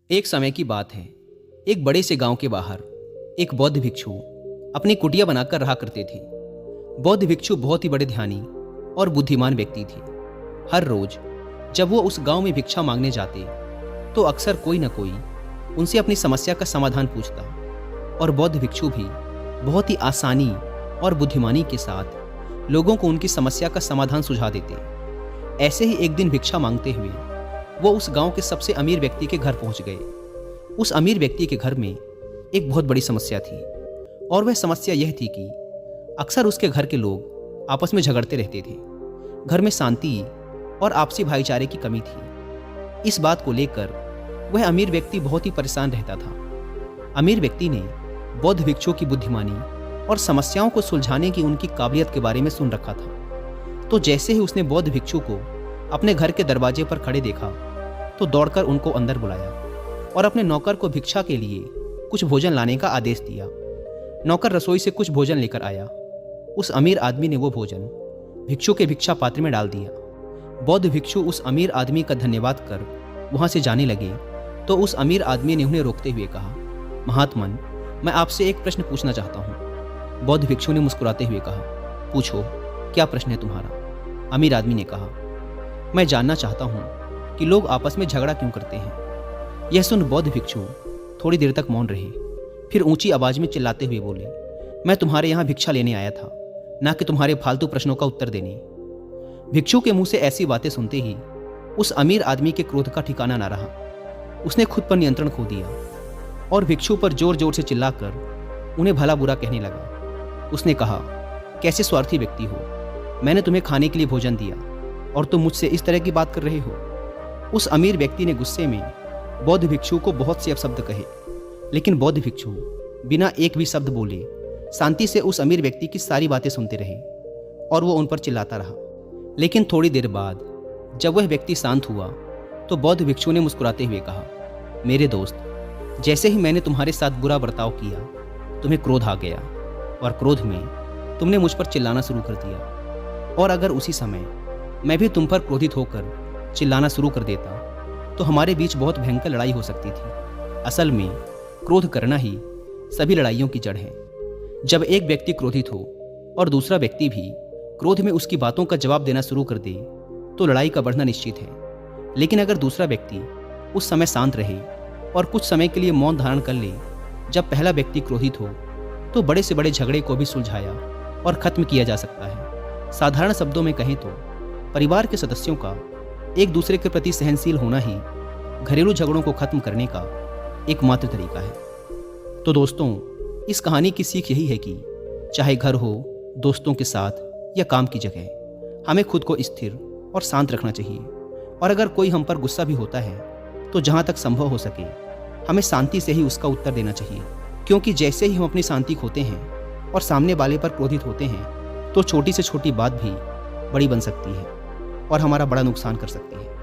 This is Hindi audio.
एक समय की बात है। एक बड़े से गांव के बाहर एक बौद्ध भिक्षु अपनी कुटिया बनाकर रहा करते थे। बौद्ध भिक्षु बहुत ही बड़े ध्यानी और बुद्धिमान व्यक्ति थे। हर रोज जब वो उस गांव में भिक्षा मांगने जाते तो अक्सर कोई न कोई उनसे अपनी समस्या का समाधान पूछता और बौद्ध भिक्षु भी बहुत ही आसानी और बुद्धिमानी के साथ लोगों को उनकी समस्या का समाधान सुझा देते। ऐसे ही एक दिन भिक्षा मांगते हुए वो उस गांव के सबसे अमीर व्यक्ति के घर पहुंच गए। उस अमीर व्यक्ति के घर में एक बहुत बड़ी समस्या थी और वह समस्या यह थी कि अक्सर उसके घर के लोग आपस में झगड़ते रहते थे। घर में शांति और आपसी भाईचारे की कमी थी। इस बात को लेकर वह अमीर व्यक्ति बहुत ही परेशान रहता था। अमीर व्यक्ति ने बौद्ध भिक्षु की बुद्धिमानी और समस्याओं को सुलझाने की उनकी काबिलियत के बारे में सुन रखा था। तो जैसे ही उसने बौद्ध भिक्षु को अपने घर के दरवाजे पर खड़े देखा तो दौड़कर उनको अंदर बुलाया और अपने नौकर को भिक्षा के लिए कुछ भोजन लाने का आदेश दिया। नौकर रसोई से कुछ भोजन लेकर आया। उस अमीर आदमी ने वो भोजन भिक्षु के भिक्षा पात्र में डाल दिया। बौद्ध भिक्षु उस अमीर आदमी का धन्यवाद कर वहां से जाने लगे तो उस अमीर आदमी ने उन्हें रोकते हुए कहा, महात्मन, मैं आपसे एक प्रश्न पूछना चाहता हूँ। बौद्ध भिक्षु ने मुस्कुराते हुए कहा, पूछो, क्या प्रश्न है तुम्हारा? अमीर आदमी ने कहा, मैं जानना चाहता हूँ कि लोग आपस में झगड़ा क्यों करते हैं। यह सुन बौद्ध भिक्षु थोड़ी देर तक मौन रहे, फिर ऊंची आवाज में चिल्लाते हुए बोले, मैं तुम्हारे यहाँ भिक्षा लेने आया था, ना कि तुम्हारे फालतू प्रश्नों का उत्तर देने। भिक्षु के मुंह से ऐसी बातें सुनते ही उस अमीर आदमी के क्रोध का ठिकाना ना रहा। उसने खुद पर नियंत्रण खो दिया और भिक्षु पर जोर जोर से चिल्लाकर उन्हें भला बुरा कहने लगा। उसने कहा, कैसे स्वार्थी व्यक्ति हो, मैंने तुम्हें खाने के लिए भोजन दिया और तुम मुझसे इस तरह की बात कर रहे हो। उस अमीर व्यक्ति ने गुस्से में बौद्ध भिक्षु को बहुत से अपशब्द कहे, लेकिन बौद्ध भिक्षु बिना एक भी शब्द बोले शांति से उस अमीर व्यक्ति की सारी बातें सुनते रहे और वो उन पर चिल्लाता रहा। लेकिन थोड़ी देर बाद जब वह व्यक्ति शांत हुआ तो बौद्ध भिक्षु ने मुस्कुराते हुए कहा, मेरे दोस्त, जैसे ही मैंने तुम्हारे साथ बुरा बर्ताव किया तुम्हें क्रोध आ गया और क्रोध में तुमने मुझ पर चिल्लाना शुरू कर दिया, और अगर उसी समय मैं भी तुम पर क्रोधित होकर चिल्लाना शुरू कर देता तो हमारे बीच बहुत भयंकर लड़ाई हो सकती थी। असल में क्रोध करना ही सभी लड़ाइयों की जड़ है। जब एक व्यक्ति क्रोधित हो और दूसरा व्यक्ति भी क्रोध में उसकी बातों का जवाब देना शुरू कर दे तो लड़ाई का बढ़ना निश्चित है। लेकिन अगर दूसरा व्यक्ति उस समय शांत रहे और कुछ समय के लिए मौन धारण कर ले, जब पहला व्यक्ति क्रोधित हो तो बड़े से बड़े झगड़े को भी सुलझाया और खत्म किया जा सकता है। साधारण शब्दों में कहें तो परिवार के सदस्यों का एक दूसरे के प्रति सहनशील होना ही घरेलू झगड़ों को खत्म करने का एकमात्र तरीका है। तो दोस्तों, इस कहानी की सीख यही है कि चाहे घर हो, दोस्तों के साथ या काम की जगह, हमें खुद को स्थिर और शांत रखना चाहिए। और अगर कोई हम पर गुस्सा भी होता है तो जहाँ तक संभव हो सके हमें शांति से ही उसका उत्तर देना चाहिए, क्योंकि जैसे ही हम अपनी शांति खोते हैं और सामने वाले पर क्रोधित होते हैं तो छोटी से छोटी बात भी बड़ी बन सकती है और हमारा बड़ा नुकसान कर सकती है।